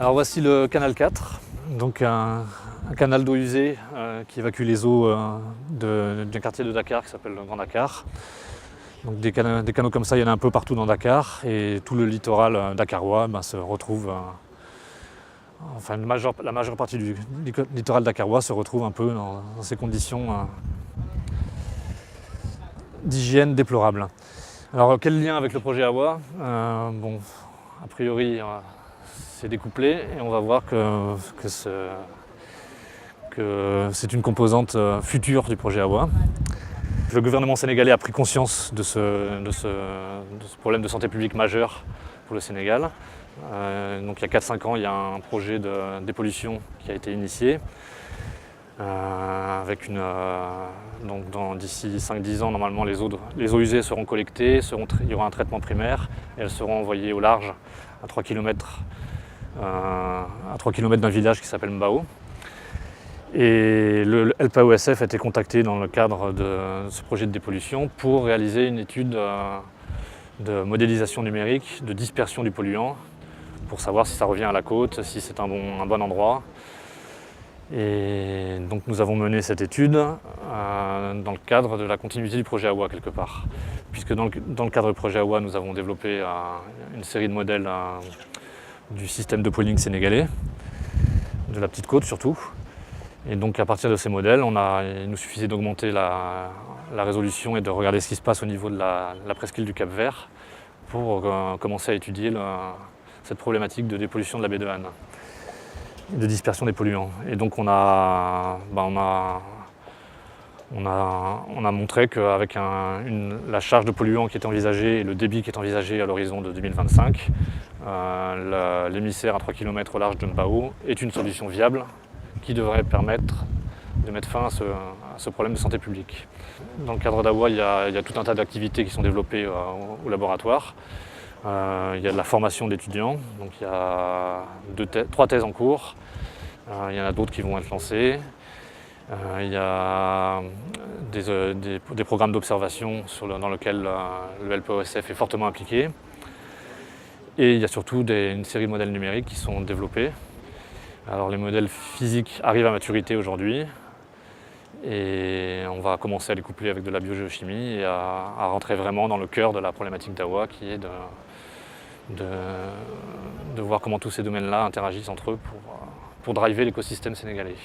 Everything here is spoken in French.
Alors voici le canal 4, donc un canal d'eau usée qui évacue les eaux d'un quartier de Dakar qui s'appelle le Grand Dakar. Donc des canaux comme ça, il y en a un peu partout dans Dakar et tout le littoral dakarois se retrouve, enfin la majeure partie du littoral dakarois se retrouve un peu dans ces conditions d'hygiène déplorables. Alors quel lien avec le projet AWA? Bon, a priori c'est découplé et on va voir que c'est une composante future du projet AWA. Le gouvernement sénégalais a pris conscience de ce problème de santé publique majeur pour le Sénégal. Donc il y a 4-5 ans, il y a un projet de dépollution qui a été initié. D'ici 5-10 ans, normalement, les eaux usées seront collectées, il y aura un traitement primaire et elles seront envoyées au large à 3 km d'un village qui s'appelle Mbao. Et le LPAOSF a été contacté dans le cadre de ce projet de dépollution pour réaliser une étude de modélisation numérique, de dispersion du polluant, pour savoir si ça revient à la côte, si c'est un bon endroit. Et donc nous avons mené cette étude dans le cadre de la continuité du projet AWA quelque part. Puisque dans le cadre du projet AWA, nous avons développé une série de modèles du système de polling sénégalais, de la petite côte surtout. Et donc à partir de ces modèles, il nous suffisait d'augmenter la résolution et de regarder ce qui se passe au niveau de la presqu'île du Cap-Vert pour commencer à étudier cette problématique de dépollution de la baie de Han, de dispersion des polluants. Et donc on a montré qu'avec la charge de polluants qui est envisagée et le débit qui est envisagé à l'horizon de 2025, l'émissaire à 3 km au large de Mbao est une solution viable qui devrait permettre de mettre fin à ce problème de santé publique. Dans le cadre d'AWA, il y a tout un tas d'activités qui sont développées au laboratoire. Il y a de la formation d'étudiants, donc il y a 3 thèses en cours. Il y en a d'autres qui vont être lancées. Il y a des programmes d'observation dans lesquels le LPAOSF est fortement impliqué. Et il y a surtout une série de modèles numériques qui sont développés. Alors les modèles physiques arrivent à maturité aujourd'hui et on va commencer à les coupler avec de la biogéochimie et à rentrer vraiment dans le cœur de la problématique d'AWA qui est de voir comment tous ces domaines-là interagissent entre eux pour driver l'écosystème sénégalais.